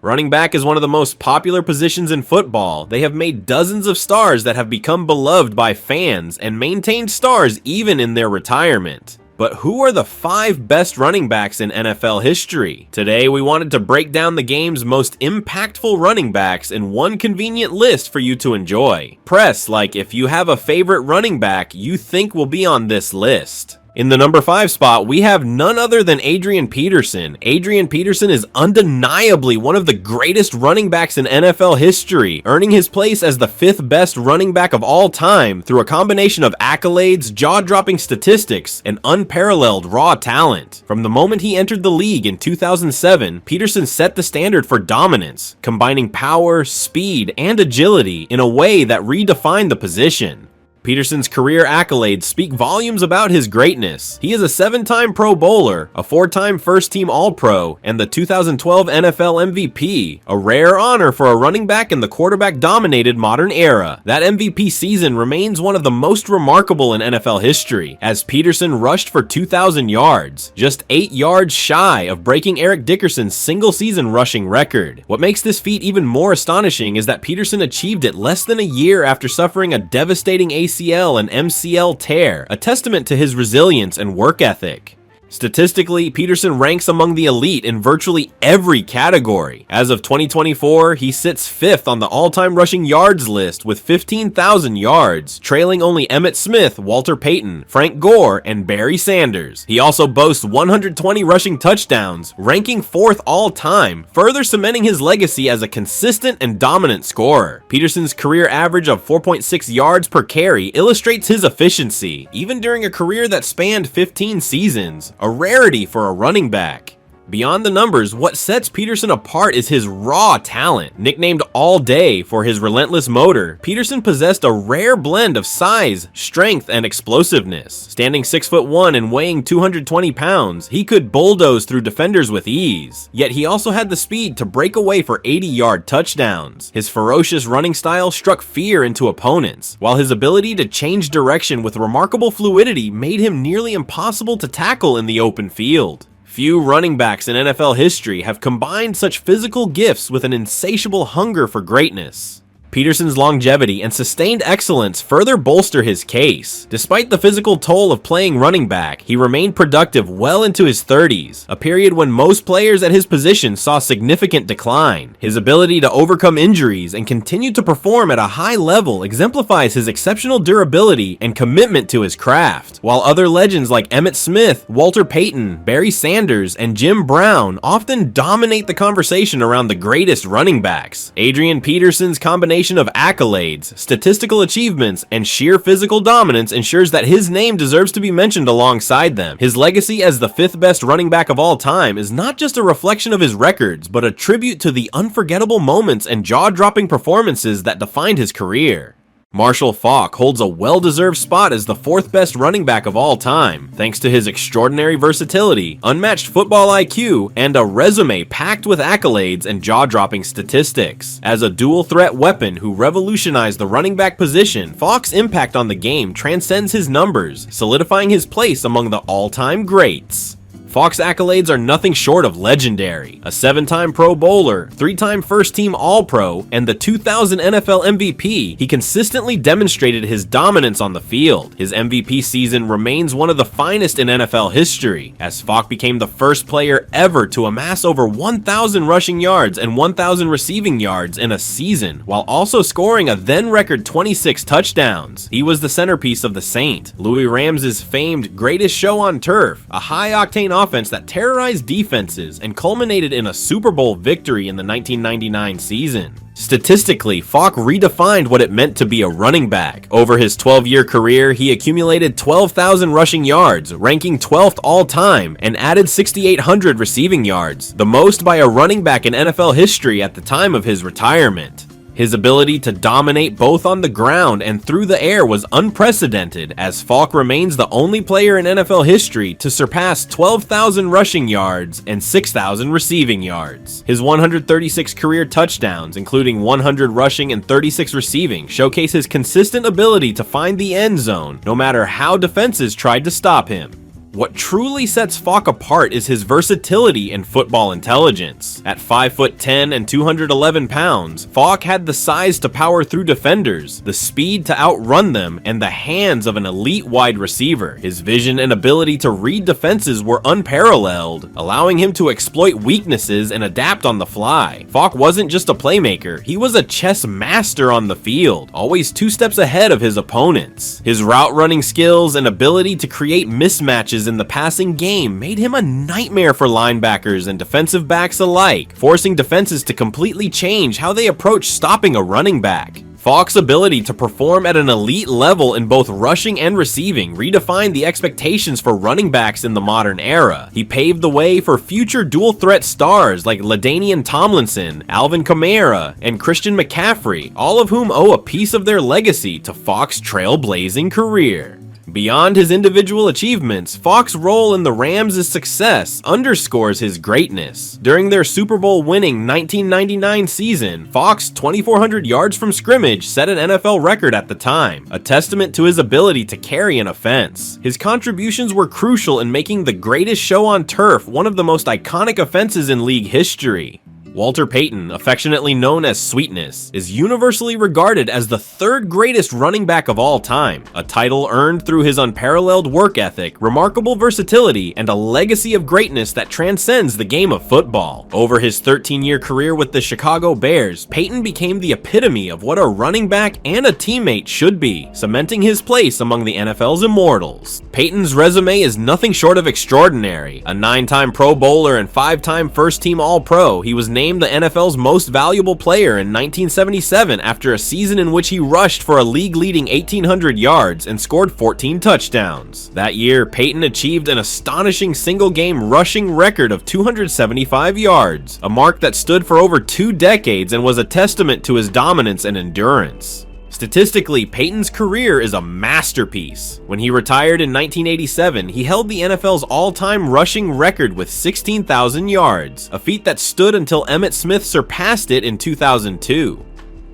Running back is one of the most popular positions in football. They have made dozens of stars that have become beloved by fans and maintained stars even in their retirement. But who are the 5 best running backs in NFL history? Today, we wanted to break down the game's most impactful running backs in one convenient list for you to enjoy. Press like if you have a favorite running back you think will be on this list. In the number 5 spot, we have none other than Adrian Peterson. Adrian Peterson is undeniably one of the greatest running backs in NFL history, earning his place as the 5th best running back of all time through a combination of accolades, jaw-dropping statistics, and unparalleled raw talent. From the moment he entered the league in 2007, Peterson set the standard for dominance, combining power, speed, and agility in a way that redefined the position. Peterson's career accolades speak volumes about his greatness. He is a 7-time Pro Bowler, a 4-time first-team All-Pro, and the 2012 NFL MVP, a rare honor for a running back in the quarterback-dominated modern era. That MVP season remains one of the most remarkable in NFL history, as Peterson rushed for 2,000 yards, just 8 yards shy of breaking Eric Dickerson's single-season rushing record. What makes this feat even more astonishing is that Peterson achieved it less than a year after suffering a devastating ACL and MCL tear, a testament to his resilience and work ethic. Statistically, Peterson ranks among the elite in virtually every category. As of 2024, he sits 5th on the all-time rushing yards list with 15,000 yards, trailing only Emmitt Smith, Walter Payton, Frank Gore, and Barry Sanders. He also boasts 120 rushing touchdowns, ranking 4th all-time, further cementing his legacy as a consistent and dominant scorer. Peterson's career average of 4.6 yards per carry illustrates his efficiency, even during a career that spanned 15 seasons. A rarity for a running back. Beyond the numbers, what sets Peterson apart is his raw talent. Nicknamed All Day for his relentless motor, Peterson possessed a rare blend of size, strength, and explosiveness. Standing 6'1" and weighing 220 pounds, he could bulldoze through defenders with ease. Yet he also had the speed to break away for 80-yard touchdowns. His ferocious running style struck fear into opponents, while his ability to change direction with remarkable fluidity made him nearly impossible to tackle in the open field. Few running backs in NFL history have combined such physical gifts with an insatiable hunger for greatness. Peterson's longevity and sustained excellence further bolster his case. Despite the physical toll of playing running back, he remained productive well into his 30s, a period when most players at his position saw significant decline. His ability to overcome injuries and continue to perform at a high level exemplifies his exceptional durability and commitment to his craft, while other legends like Emmitt Smith, Walter Payton, Barry Sanders, and Jim Brown often dominate the conversation around the greatest running backs. Adrian Peterson's combination of accolades, statistical achievements, and sheer physical dominance ensures that his name deserves to be mentioned alongside them. His legacy as the 5th best running back of all time is not just a reflection of his records, but a tribute to the unforgettable moments and jaw-dropping performances that defined his career. Marshall Faulk holds a well-deserved spot as the 4th best running back of all time, thanks to his extraordinary versatility, unmatched football IQ, and a resume packed with accolades and jaw-dropping statistics. As a dual-threat weapon who revolutionized the running back position, Faulk's impact on the game transcends his numbers, solidifying his place among the all-time greats. Faulk's accolades are nothing short of legendary. A 7-time Pro Bowler, 3-time first-team All-Pro, and the 2000 NFL MVP, he consistently demonstrated his dominance on the field. His MVP season remains one of the finest in NFL history, as Faulk became the first player ever to amass over 1,000 rushing yards and 1,000 receiving yards in a season, while also scoring a then-record 26 touchdowns. He was the centerpiece of the Saint, Louis Rams's famed Greatest Show on Turf, a high-octane offense that terrorized defenses and culminated in a Super Bowl victory in the 1999 season. Statistically, Faulk redefined what it meant to be a running back. Over his 12-year career, he accumulated 12,000 rushing yards, ranking 12th all-time, and added 6,800 receiving yards, the most by a running back in NFL history at the time of his retirement. His ability to dominate both on the ground and through the air was unprecedented, as Faulk remains the only player in NFL history to surpass 12,000 rushing yards and 6,000 receiving yards. His 136 career touchdowns, including 100 rushing and 36 receiving, showcase his consistent ability to find the end zone, no matter how defenses tried to stop him. What truly sets Faulk apart is his versatility and football intelligence. At 5'10" and 211 pounds, Faulk had the size to power through defenders, the speed to outrun them, and the hands of an elite wide receiver. His vision and ability to read defenses were unparalleled, allowing him to exploit weaknesses and adapt on the fly. Faulk wasn't just a playmaker, he was a chess master on the field, always 2 steps ahead of his opponents. His route running skills and ability to create mismatches in the passing game made him a nightmare for linebackers and defensive backs alike, forcing defenses to completely change how they approach stopping a running back. Faulk's ability to perform at an elite level in both rushing and receiving redefined the expectations for running backs in the modern era. He paved the way for future dual-threat stars like LaDainian Tomlinson, Alvin Kamara, and Christian McCaffrey, all of whom owe a piece of their legacy to Faulk's trailblazing career. Beyond his individual achievements, Faulk's role in the Rams' success underscores his greatness. During their Super Bowl winning 1999 season, Faulk's 2,400 yards from scrimmage set an NFL record at the time, a testament to his ability to carry an offense. His contributions were crucial in making the greatest show on turf one of the most iconic offenses in league history. Walter Payton, affectionately known as Sweetness, is universally regarded as the 3rd greatest running back of all time, a title earned through his unparalleled work ethic, remarkable versatility, and a legacy of greatness that transcends the game of football. Over his 13-year career with the Chicago Bears, Payton became the epitome of what a running back and a teammate should be, cementing his place among the NFL's immortals. Payton's resume is nothing short of extraordinary. A 9-time Pro Bowler and 5-time first-team All-Pro, he was named the NFL's most valuable player in 1977 after a season in which he rushed for a league-leading 1,800 yards and scored 14 touchdowns. That year, Payton achieved an astonishing single-game rushing record of 275 yards, a mark that stood for over 2 decades and was a testament to his dominance and endurance. Statistically, Payton's career is a masterpiece. When he retired in 1987, he held the NFL's all-time rushing record with 16,000 yards, a feat that stood until Emmitt Smith surpassed it in 2002.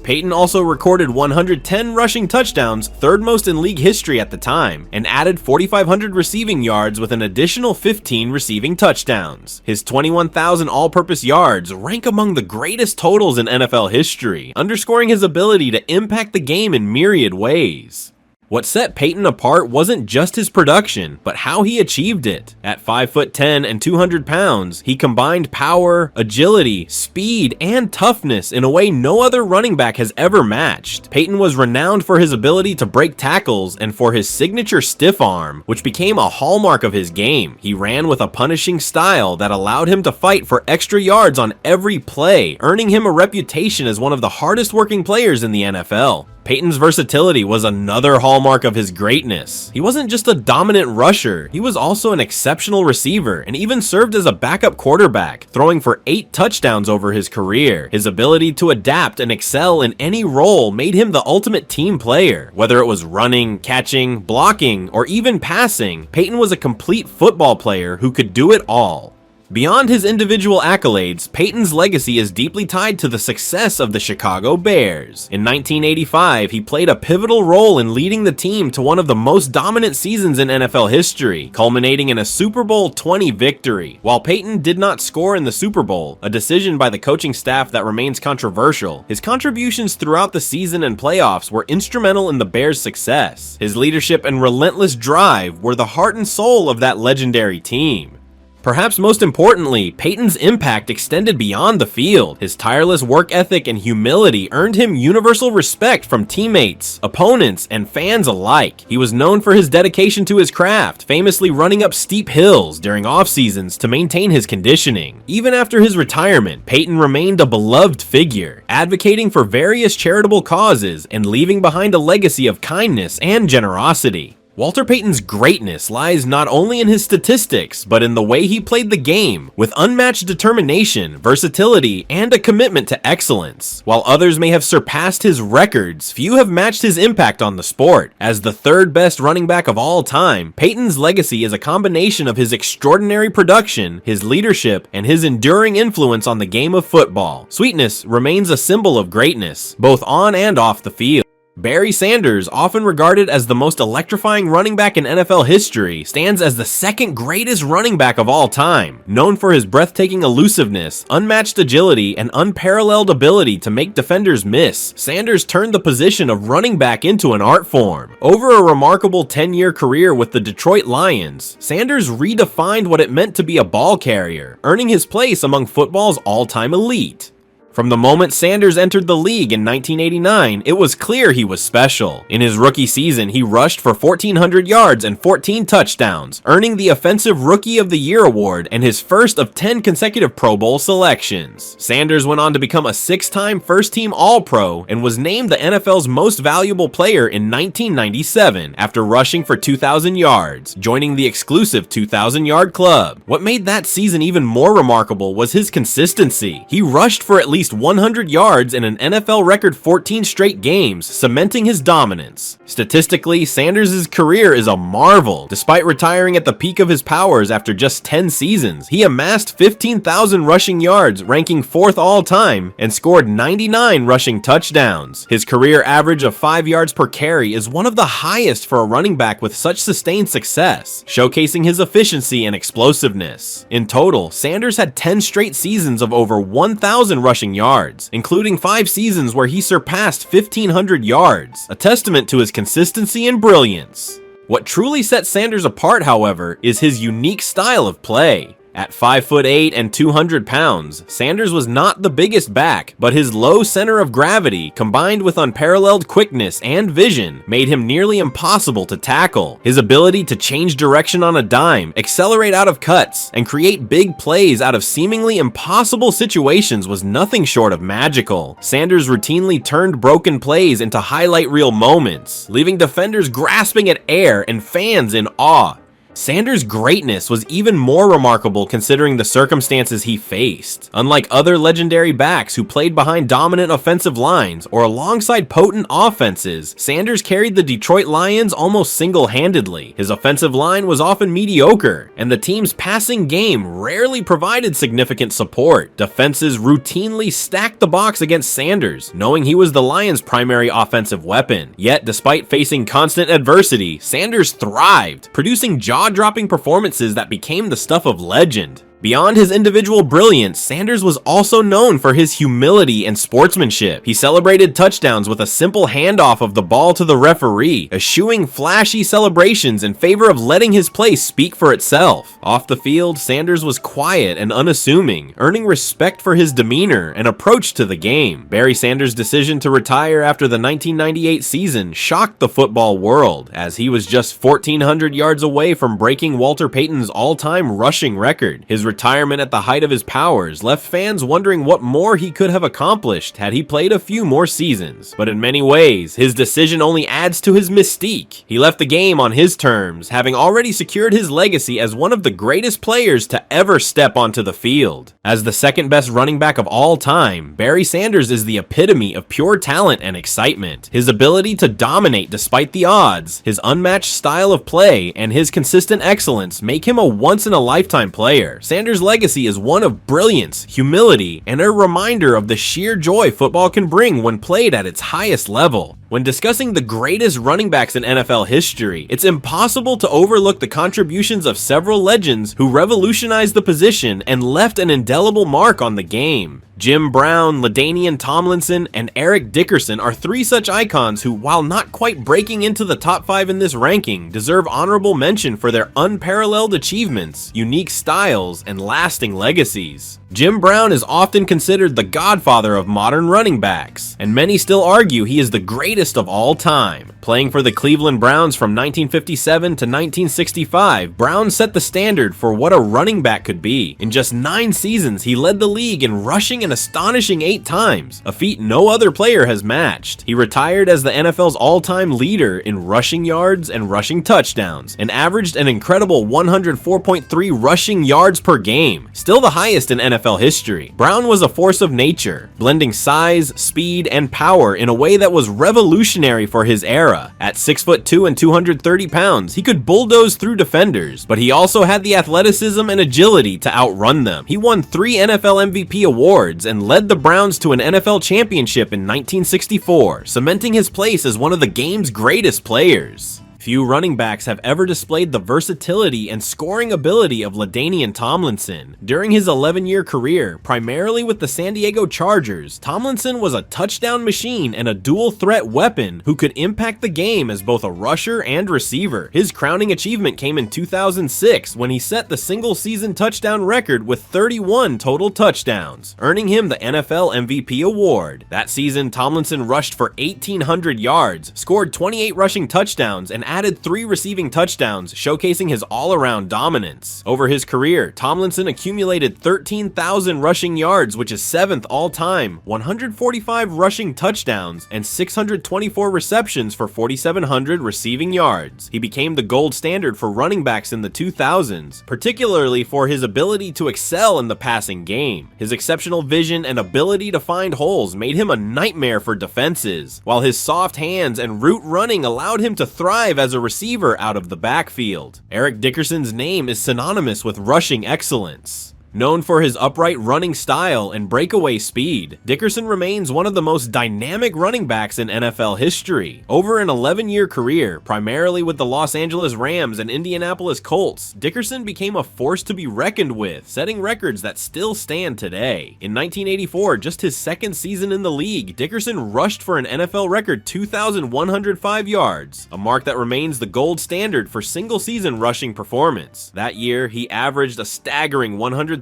Payton also recorded 110 rushing touchdowns, 3rd most in league history at the time, and added 4,500 receiving yards with an additional 15 receiving touchdowns. His 21,000 all-purpose yards rank among the greatest totals in NFL history, underscoring his ability to impact the game in myriad ways. What set Payton apart wasn't just his production, but how he achieved it. At 5'10" and 200 pounds, he combined power, agility, speed, and toughness in a way no other running back has ever matched. Payton was renowned for his ability to break tackles and for his signature stiff arm, which became a hallmark of his game. He ran with a punishing style that allowed him to fight for extra yards on every play, earning him a reputation as one of the hardest working players in the NFL. Payton's versatility was another hallmark of his greatness. He wasn't just a dominant rusher, he was also an exceptional receiver and even served as a backup quarterback, throwing for 8 touchdowns over his career. His ability to adapt and excel in any role made him the ultimate team player. Whether it was running, catching, blocking, or even passing, Payton was a complete football player who could do it all. Beyond his individual accolades, Payton's legacy is deeply tied to the success of the Chicago Bears. In 1985, he played a pivotal role in leading the team to one of the most dominant seasons in NFL history, culminating in a Super Bowl 20 victory. While Payton did not score in the Super Bowl, a decision by the coaching staff that remains controversial, his contributions throughout the season and playoffs were instrumental in the Bears' success. His leadership and relentless drive were the heart and soul of that legendary team. Perhaps most importantly, Payton's impact extended beyond the field. His tireless work ethic and humility earned him universal respect from teammates, opponents, and fans alike. He was known for his dedication to his craft, famously running up steep hills during off-seasons to maintain his conditioning. Even after his retirement, Payton remained a beloved figure, advocating for various charitable causes and leaving behind a legacy of kindness and generosity. Walter Payton's greatness lies not only in his statistics, but in the way he played the game, with unmatched determination, versatility, and a commitment to excellence. While others may have surpassed his records, few have matched his impact on the sport. As the 3rd best running back of all time, Payton's legacy is a combination of his extraordinary production, his leadership, and his enduring influence on the game of football. Sweetness remains a symbol of greatness, both on and off the field. Barry Sanders, often regarded as the most electrifying running back in NFL history, stands as the second greatest running back of all time. Known for his breathtaking elusiveness, unmatched agility, and unparalleled ability to make defenders miss, Sanders turned the position of running back into an art form. Over a remarkable 10-year career with the Detroit Lions, Sanders redefined what it meant to be a ball carrier, earning his place among football's all-time elite. From the moment Sanders entered the league in 1989, it was clear he was special. In his rookie season, he rushed for 1,400 yards and 14 touchdowns, earning the Offensive Rookie of the Year award and his first of 10 consecutive Pro Bowl selections. Sanders went on to become a 6-time first-team All-Pro and was named the NFL's most valuable player in 1997 after rushing for 2,000 yards, joining the exclusive 2,000-yard club. What made that season even more remarkable was his consistency. He rushed for at least 100 yards in an NFL record 14 straight games, cementing his dominance. Statistically, Sanders' career is a marvel. Despite retiring at the peak of his powers after just 10 seasons, he amassed 15,000 rushing yards, ranking 4th all-time, and scored 99 rushing touchdowns. His career average of 5 yards per carry is one of the highest for a running back with such sustained success, showcasing his efficiency and explosiveness. In total, Sanders had 10 straight seasons of over 1,000 rushing yards, including 5 seasons where he surpassed 1,500 yards, a testament to his consistency and brilliance. What truly sets Sanders apart, however, is his unique style of play. At 5'8" and 200 pounds, Sanders was not the biggest back, but his low center of gravity, combined with unparalleled quickness and vision, made him nearly impossible to tackle. His ability to change direction on a dime, accelerate out of cuts, and create big plays out of seemingly impossible situations was nothing short of magical. Sanders routinely turned broken plays into highlight reel moments, leaving defenders grasping at air and fans in awe. Sanders' greatness was even more remarkable considering the circumstances he faced. Unlike other legendary backs who played behind dominant offensive lines or alongside potent offenses, Sanders carried the Detroit Lions almost single-handedly. His offensive line was often mediocre, and the team's passing game rarely provided significant support. Defenses routinely stacked the box against Sanders, knowing he was the Lions' primary offensive weapon. Yet, despite facing constant adversity, Sanders thrived, producing jaw-dropping performances that became the stuff of legend. Beyond his individual brilliance, Sanders was also known for his humility and sportsmanship. He celebrated touchdowns with a simple handoff of the ball to the referee, eschewing flashy celebrations in favor of letting his play speak for itself. Off the field, Sanders was quiet and unassuming, earning respect for his demeanor and approach to the game. Barry Sanders' decision to retire after the 1998 season shocked the football world, as he was just 1,400 yards away from breaking Walter Payton's all-time rushing record. His retirement at the height of his powers left fans wondering what more he could have accomplished had he played a few more seasons. But in many ways, his decision only adds to his mystique. He left the game on his terms, having already secured his legacy as one of the greatest players to ever step onto the field. As the second best running back of all time, Barry Sanders is the epitome of pure talent and excitement. His ability to dominate despite the odds, his unmatched style of play, and his consistent excellence make him a once-in-a-lifetime player. Sanders' legacy is one of brilliance, humility, and a reminder of the sheer joy football can bring when played at its highest level. When discussing the greatest running backs in NFL history, it's impossible to overlook the contributions of several legends who revolutionized the position and left an indelible mark on the game. Jim Brown, LaDainian Tomlinson, and Eric Dickerson are 3 such icons who, while not quite breaking into the top 5 in this ranking, deserve honorable mention for their unparalleled achievements, unique styles, and lasting legacies. Jim Brown is often considered the godfather of modern running backs, and many still argue he is the greatest of all time. Playing for the Cleveland Browns from 1957 to 1965, Brown set the standard for what a running back could be. In just 9 seasons, he led the league in rushing an astonishing 8 times, a feat no other player has matched. He retired as the NFL's all-time leader in rushing yards and rushing touchdowns, and averaged an incredible 104.3 rushing yards per game, still the highest in NFL history. Brown was a force of nature, blending size, speed, and power in a way that was revolutionary revolutionary for his era. At 6'2" and 230 pounds, he could bulldoze through defenders, but he also had the athleticism and agility to outrun them. He won 3 NFL MVP awards and led the Browns to an NFL championship in 1964, cementing his place as one of the game's greatest players. Few running backs have ever displayed the versatility and scoring ability of LaDainian Tomlinson. During his 11-year career, primarily with the San Diego Chargers, Tomlinson was a touchdown machine and a dual-threat weapon who could impact the game as both a rusher and receiver. His crowning achievement came in 2006 when he set the single-season touchdown record with 31 total touchdowns, earning him the NFL MVP award. That season, Tomlinson rushed for 1,800 yards, scored 28 rushing touchdowns, and added 3 receiving touchdowns, showcasing his all-around dominance. Over his career, Tomlinson accumulated 13,000 rushing yards, which is 7th all-time, 145 rushing touchdowns, and 624 receptions for 4,700 receiving yards. He became the gold standard for running backs in the 2000s, particularly for his ability to excel in the passing game. His exceptional vision and ability to find holes made him a nightmare for defenses, while his soft hands and route running allowed him to thrive as a receiver out of the backfield. Eric Dickerson's name is synonymous with rushing excellence. Known for his upright running style and breakaway speed, Dickerson remains one of the most dynamic running backs in NFL history. Over an 11-year career, primarily with the Los Angeles Rams and Indianapolis Colts, Dickerson became a force to be reckoned with, setting records that still stand today. In 1984, just his second season in the league, Dickerson rushed for an NFL record 2,105 yards, a mark that remains the gold standard for single-season rushing performance. That year, he averaged a staggering 131.6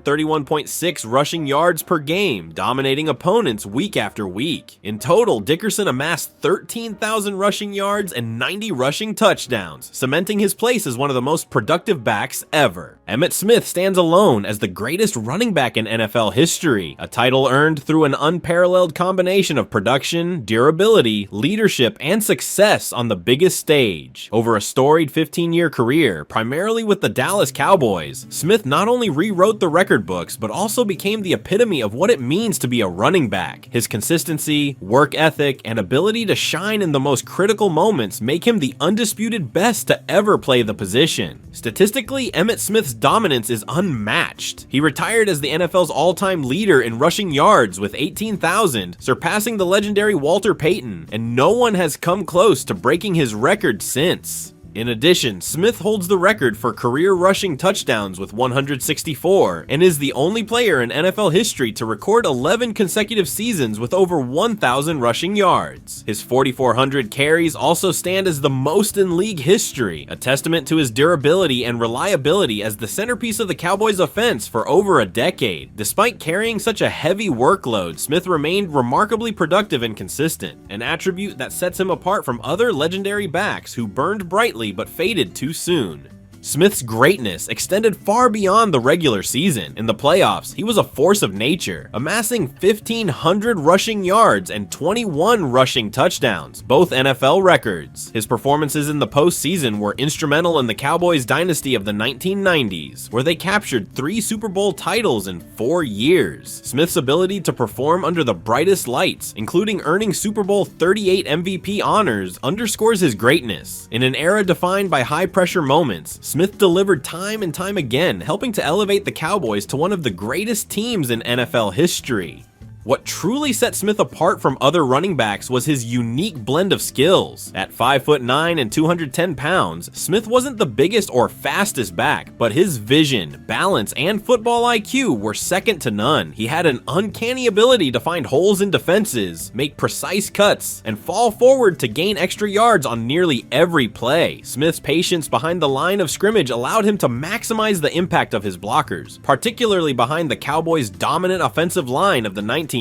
rushing yards per game, dominating opponents week after week. In total, Dickerson amassed 13,000 rushing yards and 90 rushing touchdowns, cementing his place as one of the most productive backs ever. Emmitt Smith stands alone as the greatest running back in NFL history, a title earned through an unparalleled combination of production, durability, leadership, and success on the biggest stage. Over a storied 15-year career, primarily with the Dallas Cowboys, Smith not only rewrote the record books, but also became the epitome of what it means to be a running back. His consistency, work ethic, and ability to shine in the most critical moments make him the undisputed best to ever play the position. Statistically, Emmitt Smith's dominance is unmatched. He retired as the NFL's all-time leader in rushing yards with 18,000, surpassing the legendary Walter Payton, and no one has come close to breaking his record since. In addition, Smith holds the record for career rushing touchdowns with 164 and is the only player in NFL history to record 11 consecutive seasons with over 1,000 rushing yards. His 4,400 carries also stand as the most in league history, a testament to his durability and reliability as the centerpiece of the Cowboys' offense for over a decade. Despite carrying such a heavy workload, Smith remained remarkably productive and consistent, an attribute that sets him apart from other legendary backs who burned brightly but faded too soon. Smith's greatness extended far beyond the regular season. In the playoffs, he was a force of nature, amassing 1,500 rushing yards and 21 rushing touchdowns, both NFL records. His performances in the postseason were instrumental in the Cowboys' dynasty of the 1990s, where they captured 3 Super Bowl titles in 4 years. Smith's ability to perform under the brightest lights, including earning Super Bowl 38 MVP honors, underscores his greatness. In an era defined by high-pressure moments, Smith delivered time and time again, helping to elevate the Cowboys to one of the greatest teams in NFL history. What truly set Smith apart from other running backs was his unique blend of skills. At 5'9" and 210 pounds, Smith wasn't the biggest or fastest back, but his vision, balance, and football IQ were second to none. He had an uncanny ability to find holes in defenses, make precise cuts, and fall forward to gain extra yards on nearly every play. Smith's patience behind the line of scrimmage allowed him to maximize the impact of his blockers, particularly behind the Cowboys' dominant offensive line of the 1990s.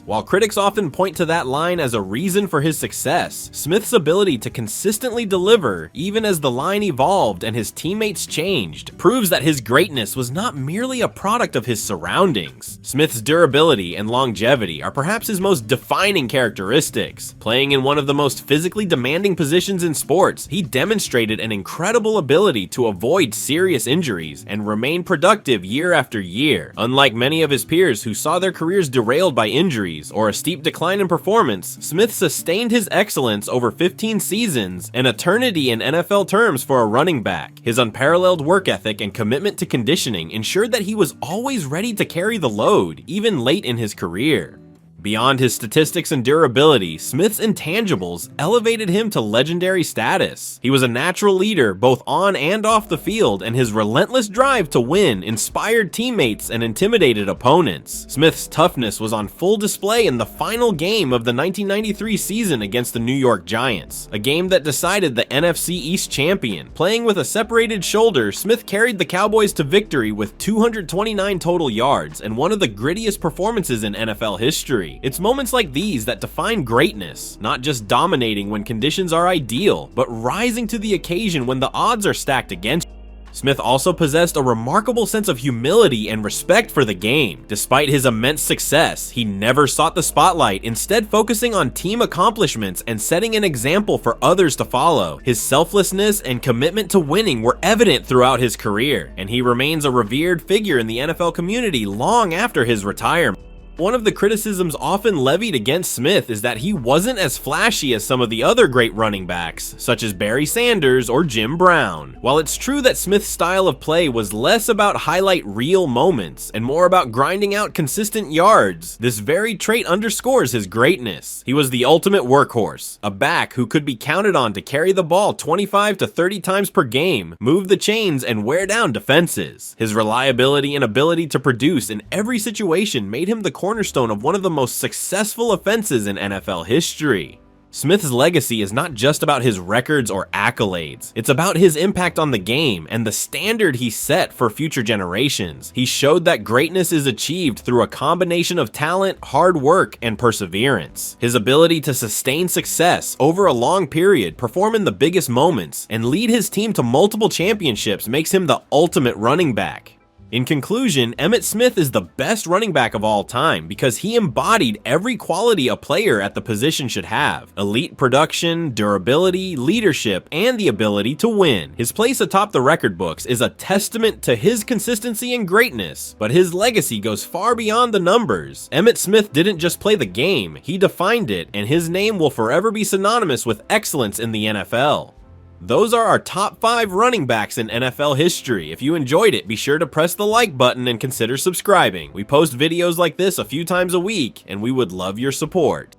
While critics often point to that line as a reason for his success, Smith's ability to consistently deliver, even as the line evolved and his teammates changed, proves that his greatness was not merely a product of his surroundings. Smith's durability and longevity are perhaps his most defining characteristics. Playing in one of the most physically demanding positions in sports, he demonstrated an incredible ability to avoid serious injuries and remain productive year after year. Unlike many of his peers who saw their careers derailed derailed by injuries or a steep decline in performance, Smith sustained his excellence over 15 seasons, an eternity in NFL terms for a running back. His unparalleled work ethic and commitment to conditioning ensured that he was always ready to carry the load, even late in his career. Beyond his statistics and durability, Smith's intangibles elevated him to legendary status. He was a natural leader both on and off the field, and his relentless drive to win inspired teammates and intimidated opponents. Smith's toughness was on full display in the final game of the 1993 season against the New York Giants, a game that decided the NFC East champion. Playing with a separated shoulder, Smith carried the Cowboys to victory with 229 total yards and one of the grittiest performances in NFL history. It's moments like these that define greatness, not just dominating when conditions are ideal, but rising to the occasion when the odds are stacked against you. Smith also possessed a remarkable sense of humility and respect for the game. Despite his immense success, he never sought the spotlight, instead focusing on team accomplishments and setting an example for others to follow. His selflessness and commitment to winning were evident throughout his career, and he remains a revered figure in the NFL community long after his retirement. One of the criticisms often levied against Smith is that he wasn't as flashy as some of the other great running backs, such as Barry Sanders or Jim Brown. While it's true that Smith's style of play was less about highlight reel moments and more about grinding out consistent yards, this very trait underscores his greatness. He was the ultimate workhorse, a back who could be counted on to carry the ball 25 to 30 times per game, move the chains, and wear down defenses. His reliability and ability to produce in every situation made him the cornerstone of one of the most successful offenses in NFL history. Smith's legacy is not just about his records or accolades. It's about his impact on the game and the standard he set for future generations. He showed that greatness is achieved through a combination of talent, hard work, and perseverance. His ability to sustain success over a long period, perform in the biggest moments, and lead his team to multiple championships makes him the ultimate running back. In conclusion, Emmitt Smith is the best running back of all time because he embodied every quality a player at the position should have: elite production, durability, leadership, and the ability to win. His place atop the record books is a testament to his consistency and greatness, but his legacy goes far beyond the numbers. Emmitt Smith didn't just play the game, he defined it, and his name will forever be synonymous with excellence in the NFL. Those are our top 5 running backs in NFL history. If you enjoyed it, be sure to press the like button and consider subscribing. We post videos like this a few times a week, and we would love your support.